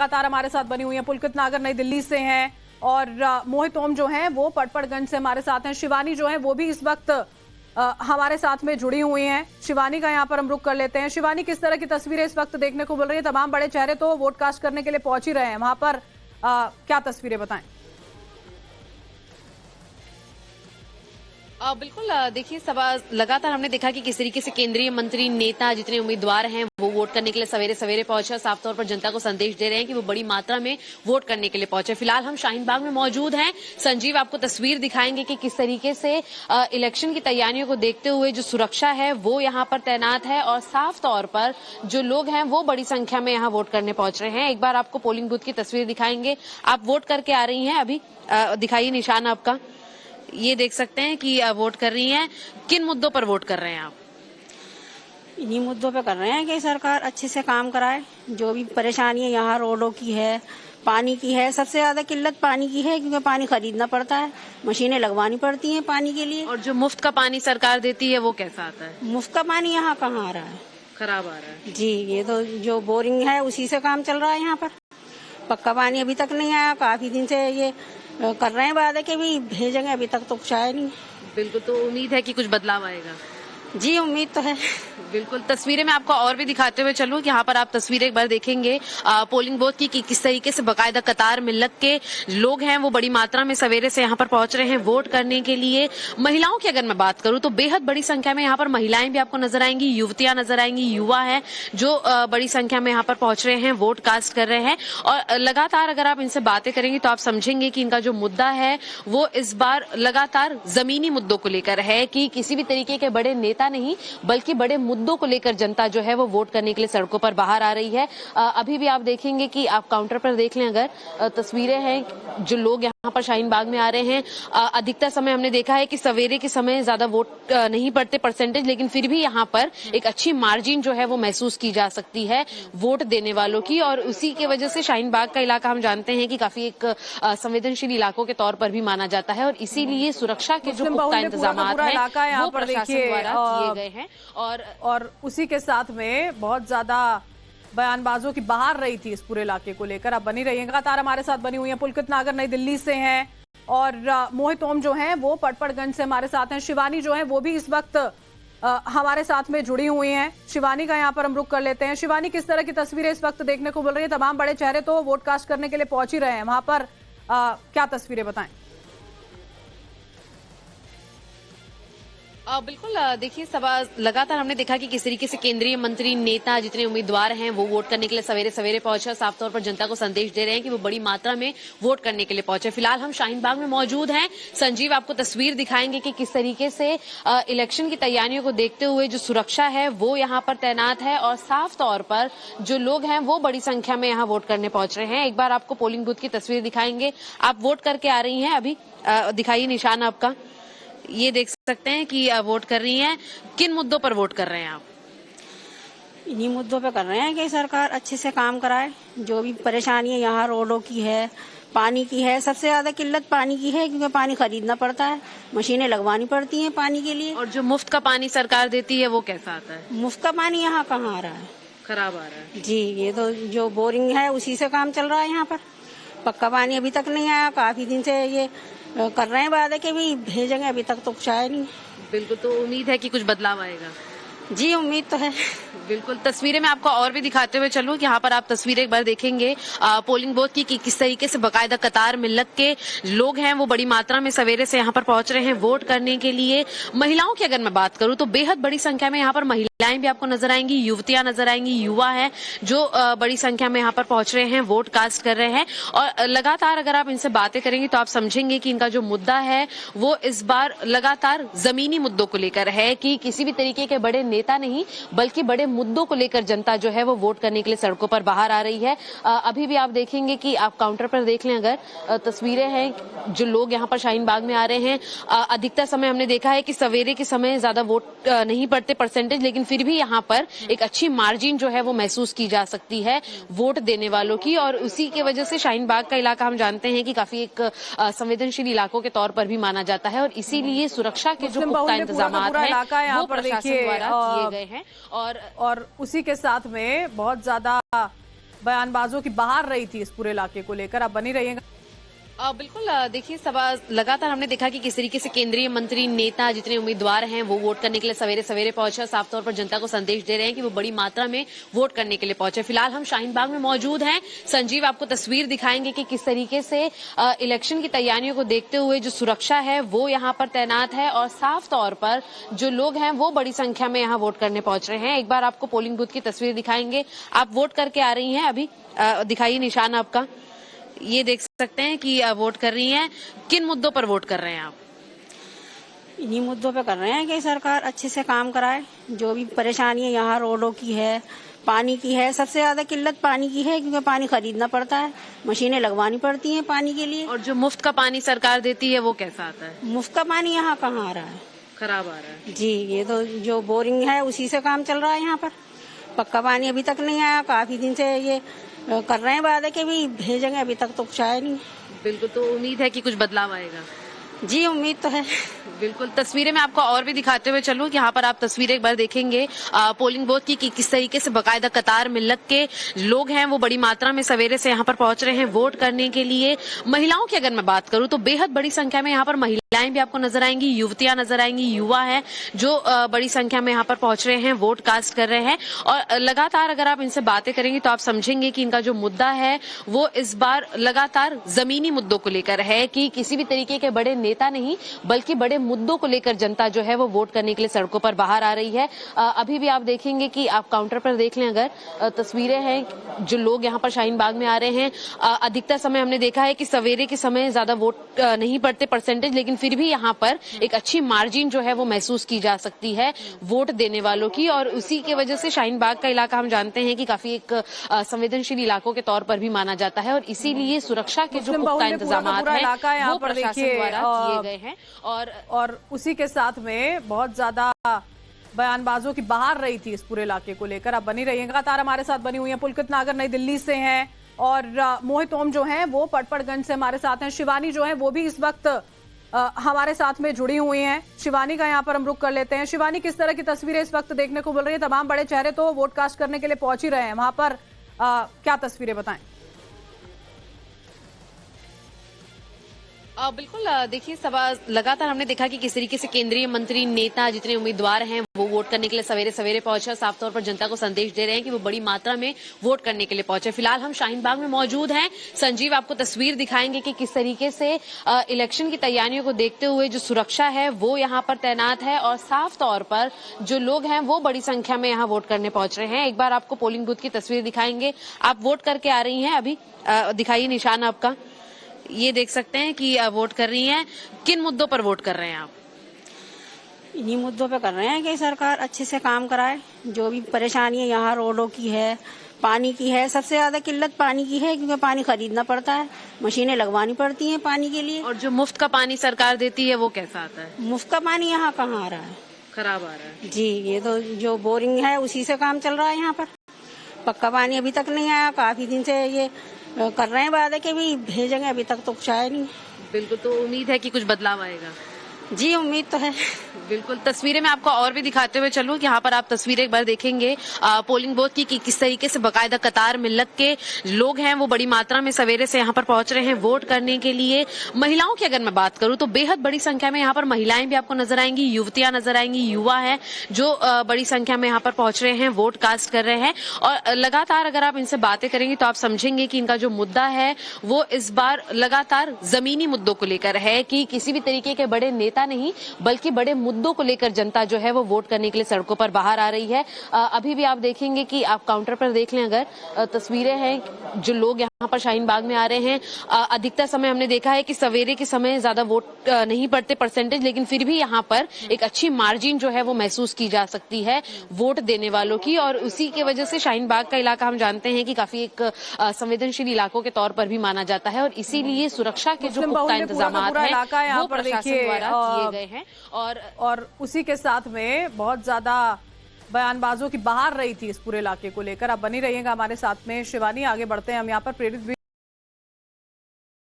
लगातार हमारे साथ बनी हुई हैं। पुलकित नागर नई दिल्ली से हैं और मोहित ओम जो हैं वो पटपड़गंज से हमारे साथ हैं। शिवानी जो है वो भी इस वक्त हमारे साथ में जुड़ी हुई हैं। शिवानी का यहाँ पर हम रुख कर लेते हैं। शिवानी, किस तरह की तस्वीरें इस वक्त देखने को मिल रही है? तमाम बड़े चेहरे तो वोट कास्ट करने के लिए पहुंच ही रहे हैं, वहां पर क्या तस्वीरें बताएं? बिल्कुल, देखिए सभा लगातार हमने देखा कि किस तरीके से केंद्रीय मंत्री, नेता, जितने उम्मीदवार हैं वो वोट करने के लिए सवेरे सवेरे पहुंचे और साफ तौर पर जनता को संदेश दे रहे हैं कि वो बड़ी मात्रा में वोट करने के लिए पहुंचे। फिलहाल हम शाहीन बाग में मौजूद हैं। संजीव आपको तस्वीर दिखाएंगे कि किस तरीके से इलेक्शन की तैयारियों को देखते हुए जो सुरक्षा है वो यहाँ पर तैनात है और साफ तौर पर जो लोग हैं वो बड़ी संख्या में यहाँ वोट करने पहुंच रहे हैं। एक बार आपको पोलिंग बूथ की तस्वीर दिखाएंगे। आप वोट करके आ रही हैं अभी, दिखाइए निशान आपका। ये देख सकते हैं कि वोट कर रही हैं। किन मुद्दों पर वोट कर रहे हैं आप? इन्हीं मुद्दों पे कर रहे हैं कि सरकार अच्छे से काम कराए। जो भी परेशानी है यहाँ रोडों की है, पानी की है, सबसे ज्यादा किल्लत पानी की है क्योंकि पानी खरीदना पड़ता है, मशीनें लगवानी पड़ती हैं पानी के लिए। और जो मुफ्त का पानी सरकार देती है वो कैसा आता है? मुफ्त का पानी यहाँ कहाँ आ रहा है? खराब आ रहा है जी। ये तो जो बोरिंग है उसी से काम चल रहा है यहाँ पर। पक्का पानी अभी तक नहीं आया। काफी दिन से ये कर रहे हैं वादे के भी भेजेंगे, अभी तक तो कुछ आया नहीं। बिल्कुल, तो उम्मीद है कि कुछ बदलाव आएगा। जी उम्मीद तो है। बिल्कुल, तस्वीरें मैं आपको और भी दिखाते हुए चलूं। यहाँ पर आप तस्वीरें एक बार देखेंगे पोलिंग बूथ की कि किस तरीके से बकायदा कतार में लग के लोग हैं वो बड़ी मात्रा में सवेरे से यहाँ पर पहुंच रहे हैं वोट करने के लिए। महिलाओं की अगर मैं बात करूं तो बेहद बड़ी संख्या में यहाँ पर महिलाएं भी आपको नजर आएंगी, युवतियां नजर आएंगी, युवा है जो बड़ी संख्या में यहाँ पर पहुंच रहे हैं, वोट कास्ट कर रहे हैं। और लगातार अगर आप इनसे बातें करेंगे तो आप समझेंगे कि इनका जो मुद्दा है वो इस बार लगातार जमीनी मुद्दों को लेकर है कि किसी भी तरीके के बड़े नेता नहीं बल्कि बड़े मुद्दों को लेकर जनता जो है वो वोट करने के लिए सड़कों पर बाहर आ रही है। अभी भी आप देखेंगे कि आप काउंटर पर देख लें, अगर तस्वीरें हैं जो लोग यहाँ पर शाहीन बाग में आ रहे हैं। अधिकतर समय हमने देखा है कि सवेरे के समय ज्यादा वोट नहीं पड़ते परसेंटेज, लेकिन फिर भी यहाँ पर एक अच्छी मार्जिन जो है वो महसूस की जा सकती है वोट देने वालों की। और उसी की वजह से शाहीन बाग का इलाका हम जानते हैं कि काफी एक संवेदनशील इलाकों के तौर पर भी माना जाता है और इसीलिए सुरक्षा के जो पुख्ता इंतजाम है वो प्रशासन द्वारा किए गए हैं। और उसी के साथ में बहुत ज्यादा बयानबाजों की बाहर रही थी इस पूरे इलाके को लेकर। आप बनी रहिए, लगातार हमारे साथ बनी हुई हैं। पुलकित नागर नई दिल्ली से हैं और मोहित ओम जो हैं वो पटपड़गंज से हमारे साथ हैं। शिवानी जो है वो भी इस वक्त हमारे साथ में जुड़ी हुई हैं। शिवानी का यहाँ पर हम रुख कर लेते हैं। शिवानी, किस तरह की तस्वीरें इस वक्त देखने को मिल रही है? तमाम बड़े चेहरे तो वोट कास्ट करने के लिए पहुंच ही रहे हैं, वहां पर क्या तस्वीरें बताएं? बिल्कुल, देखिए सभा लगातार हमने देखा कि किस तरीके से केंद्रीय मंत्री, नेता, जितने उम्मीदवार हैं वो वोट करने के लिए सवेरे सवेरे पहुंचे और साफ तौर पर जनता को संदेश दे रहे हैं कि वो बड़ी मात्रा में वोट करने के लिए पहुंचे। फिलहाल हम शाहीन बाग में मौजूद हैं। संजीव आपको तस्वीर दिखाएंगे कि किस तरीके से इलेक्शन की तैयारियों को देखते हुए जो सुरक्षा है वो यहाँ पर तैनात है और साफ तौर पर जो लोग हैं वो बड़ी संख्या में यहाँ वोट करने पहुंच रहे हैं। एक बार आपको पोलिंग बूथ की तस्वीर दिखाएंगे। आप वोट करके आ रही हैं अभी, दिखाइए निशान आपका। ये देख सकते हैं कि वोट कर रही हैं। किन मुद्दों पर वोट कर रहे हैं आप? इन्हीं मुद्दों पे कर रहे हैं कि सरकार अच्छे से काम कराए। जो भी परेशानी है यहाँ रोडों की है, पानी की है, सबसे ज्यादा किल्लत पानी की है क्योंकि पानी खरीदना पड़ता है, मशीनें लगवानी पड़ती हैं पानी के लिए। और जो मुफ्त का पानी सरकार देती है वो कैसा आता है? मुफ्त का पानी यहाँ कहाँ आ रहा है? खराब आ रहा है जी। ये तो जो बोरिंग है उसी से काम चल रहा है यहाँ पर। पक्का पानी अभी तक नहीं आया। काफी दिन से ये कर रहे हैं वादे के भी भेजेंगे, अभी तक तो कुछ आया नहीं। बिल्कुल, तो उम्मीद है कि कुछ बदलाव आएगा। जी उम्मीद तो है। बिल्कुल, तस्वीरें मैं आपको और भी दिखाते हुए चलूं। यहाँ पर आप तस्वीरें एक बार देखेंगे पोलिंग बूथ की कि किस तरीके से बकायदा कतार में लग के लोग हैं वो बड़ी मात्रा में सवेरे से यहाँ पर पहुंच रहे हैं वोट करने के लिए। महिलाओं की अगर मैं बात करूं तो बेहद बड़ी संख्या में यहाँ पर महिलाएं भी आपको नजर आएंगी, युवतियां नजर आएंगी, युवा है जो बड़ी संख्या में यहाँ पर पहुंच रहे हैं, वोट कास्ट कर रहे हैं। और लगातार अगर आप इनसे बातें करेंगे तो आप समझेंगे कि इनका जो मुद्दा है वो इस बार लगातार जमीनी मुद्दों को लेकर है कि किसी भी तरीके के बड़े नेता नहीं बल्कि बड़े मुद्दों को लेकर जनता जो है वो वोट करने के लिए सड़कों पर बाहर आ रही है। अभी भी आप देखेंगे कि आप काउंटर पर देख लें, अगर तस्वीरें हैं जो लोग यहाँ पर शाहीन बाग में आ रहे हैं। अधिकतर समय हमने देखा है कि सवेरे के समय ज्यादा वोट नहीं पड़ते परसेंटेज, लेकिन फिर भी यहाँ पर एक अच्छी मार्जिन जो है वो महसूस की जा सकती है वोट देने वालों की। और उसी की वजह से शाहीन बाग का इलाका हम जानते हैं कि काफी एक संवेदनशील इलाकों के तौर पर भी माना जाता है और इसीलिए सुरक्षा के जो पुख्ता इंतजाम है वो प्रशासन द्वारा किए गए हैं। और उसी के साथ में बहुत ज्यादा बयानबाजों की बहार रही थी इस पूरे इलाके को लेकर। आप बनी रहिएगा। बिल्कुल देखिए लगातार हमने देखा कि किस तरीके से केंद्रीय मंत्री नेता जितने उम्मीदवार हैं वो वोट करने के लिए सवेरे सवेरे पहुंचे, साफ तौर पर जनता को संदेश दे रहे हैं कि वो बड़ी मात्रा में वोट करने के लिए पहुंचे। फिलहाल हम शाहीन बाग में मौजूद हैं। संजीव आपको तस्वीर दिखाएंगे कि किस तरीके से इलेक्शन की तैयारियों को देखते हुए जो सुरक्षा है वो यहाँ पर तैनात है और साफ तौर पर जो लोग हैं वो बड़ी संख्या में यहाँ वोट करने पहुंच रहे हैं। एक बार आपको पोलिंग बूथ की तस्वीर दिखाएंगे। आप वोट करके आ रही हैं अभी, दिखाइए निशान आपका। ये देख सकते हैं कि वोट कर रही हैं। किन मुद्दों पर वोट कर रहे हैं आप? इन्हीं मुद्दों पे कर रहे हैं कि सरकार अच्छे से काम कराए। जो भी परेशानी है यहाँ रोडों की है, पानी की है, सबसे ज्यादा किल्लत पानी की है क्योंकि पानी खरीदना पड़ता है, मशीनें लगवानी पड़ती हैं पानी के लिए। और जो मुफ्त का पानी सरकार देती है वो कैसा आता है? मुफ्त का पानी यहाँ कहाँ आ रहा है? खराब आ रहा है जी। ये तो जो बोरिंग है उसी से काम चल रहा है यहाँ पर। पक्का पानी अभी तक नहीं आया। काफी दिन से ये कर रहे हैं वादे के भी भेजेंगे, अभी तक तो कुछ आया नहीं। बिल्कुल, तो उम्मीद है कि कुछ बदलाव आएगा। जी उम्मीद तो है। बिल्कुल, तस्वीरें मैं आपको और भी दिखाते हुए चलूं। यहाँ पर आप तस्वीरें एक बार देखेंगे पोलिंग बूथ की कि किस तरीके से बाकायदा कतार में लग के लोग हैं वो बड़ी मात्रा में सवेरे से यहाँ पर पहुंच रहे हैं वोट करने के लिए। महिलाओं की अगर मैं बात करूं तो बेहद बड़ी संख्या में यहाँ पर महिलाएं भी आपको नजर आएंगी, युवतियां नजर आएंगी, युवा है जो बड़ी संख्या में यहाँ पर पहुंच रहे हैं, वोट कास्ट कर रहे हैं। और लगातार अगर आप इनसे बातें करेंगे तो आप समझेंगे कि इनका जो मुद्दा है वो इस बार लगातार जमीनी मुद्दों को लेकर है कि किसी भी तरीके के बड़े नेता नहीं बल्कि बड़े मुद्दों को लेकर जनता जो है वो वोट करने के लिए सड़कों पर बाहर आ रही है। अभी भी आप देखेंगे कि आप काउंटर पर देख लें, अगर तस्वीरें हैं जो लोग यहाँ पर शाहीन बाग में आ रहे हैं। अधिकतर समय हमने देखा है कि सवेरे के समय ज्यादा वोट नहीं पड़ते परसेंटेज, लेकिन फिर भी यहाँ पर एक अच्छी मार्जिन जो है वो महसूस की जा सकती है वोट देने वालों की। और उसी की वजह से शाहीन बाग का इलाका हम जानते हैं कि काफी एक संवेदनशील इलाकों के तौर पर भी माना जाता है और इसीलिए सुरक्षा के जो पुख्ता इंतजाम है वो प्रशासन द्वारा किए गए हैं। और उसी के साथ में बहुत ज्यादा बयानबाजों की बहार रही थी इस पूरे इलाके को लेकर। आप बनी रहिएगा। लगातार हमारे साथ बनी हुई हैं पुलकित नागर नई दिल्ली से हैं और मोहित ओम जो हैं वो पटपड़गंज से हमारे साथ हैं। शिवानी जो है वो भी इस वक्त हमारे साथ में जुड़ी हुई हैं। शिवानी का यहाँ पर हम रुख कर लेते हैं। शिवानी, किस तरह की तस्वीरें इस वक्त देखने को मिल रही है? तमाम बड़े चेहरे तो वोट कास्ट करने के लिए पहुंच ही रहे हैं, वहां पर क्या तस्वीरें बताएं? बिल्कुल देखिए लगातार हमने देखा कि किस तरीके से केंद्रीय मंत्री नेता जितने उम्मीदवार हैं वो वोट करने के लिए सवेरे सवेरे पहुंचे, साफ तौर पर जनता को संदेश दे रहे हैं कि वो बड़ी मात्रा में वोट करने के लिए पहुंचे। फिलहाल हम शाहीन बाग में मौजूद हैं। संजीव आपको तस्वीर दिखाएंगे कि किस तरीके से इलेक्शन की तैयारियों को देखते हुए जो सुरक्षा है वो यहाँ पर तैनात है और साफ तौर पर जो लोग हैं वो बड़ी संख्या में यहाँ वोट करने पहुंच रहे हैं। एक बार आपको पोलिंग बूथ की तस्वीर दिखाएंगे। आप वोट करके आ रही हैं अभी, दिखाइए निशान आपका। ये देख सकते हैं कि वोट कर रही हैं। किन मुद्दों पर वोट कर रहे हैं आप? इन्हीं मुद्दों पे कर रहे हैं कि सरकार अच्छे से काम कराए। जो भी परेशानी है यहाँ रोडों की है, पानी की है, सबसे ज्यादा किल्लत पानी की है क्योंकि पानी खरीदना पड़ता है, मशीनें लगवानी पड़ती हैं पानी के लिए। और जो मुफ्त का पानी सरकार देती है वो कैसा आता है? मुफ्त का पानी यहाँ कहाँ आ रहा है? खराब आ रहा है जी। ये तो जो बोरिंग है उसी से काम चल रहा है यहाँ पर। पक्का पानी अभी तक नहीं आया। काफी दिन से ये कर रहे हैं वादे के भी भेजेंगे, अभी तक तो कुछ आया नहीं। बिल्कुल, तो उम्मीद है कि कुछ बदलाव आएगा। जी उम्मीद तो है। बिल्कुल, तस्वीरें मैं आपको और भी दिखाते हुए चलूं। यहाँ पर आप तस्वीरें एक बार देखेंगे पोलिंग बूथ की कि किस तरीके से बाकायदा कतार में लग के लोग हैं वो बड़ी मात्रा में सवेरे से यहाँ पर पहुंच रहे हैं वोट करने के लिए। महिलाओं की अगर मैं बात करूं तो बेहद बड़ी संख्या में यहाँ पर महिलाएं भी आपको नजर आएंगी, युवतियां नजर आएंगी, युवा है जो बड़ी संख्या में यहाँ पर पहुंच रहे हैं, वोट कास्ट कर रहे हैं। और लगातार अगर आप इनसे बातें करेंगे तो आप समझेंगे कि इनका जो मुद्दा है वो इस बार लगातार जमीनी मुद्दों को लेकर है कि किसी भी तरीके के बड़े नेता नहीं बल्कि बड़े मुद्दों को लेकर जनता जो है वो वोट करने के लिए सड़कों पर बाहर आ रही है। अभी भी आप देखेंगे कि आप काउंटर पर देख लें, अगर तस्वीरें हैं जो लोग यहाँ पर शाहीन बाग में आ रहे हैं। अधिकतर समय हमने देखा है कि सवेरे के समय ज्यादा वोट नहीं पड़ते परसेंटेज, लेकिन फिर भी यहाँ पर एक अच्छी मार्जिन जो है वो महसूस की जा सकती है वोट देने वालों की। और उसी की वजह से शाहीन बाग का इलाका हम जानते हैं कि काफी एक संवेदनशील इलाकों के तौर पर भी माना जाता है और इसीलिए सुरक्षा के जो पुख्ता इंतजाम है वो प्रशासन द्वारा किए गए हैं। और उसी के साथ में बहुत ज्यादा बयानबाजों की बहार रही थी इस पूरे इलाके को लेकर। आप बनी रहिएगा हमारे साथ में। शिवानी, आगे बढ़ते हैं हम यहाँ पर। प्रेरित भी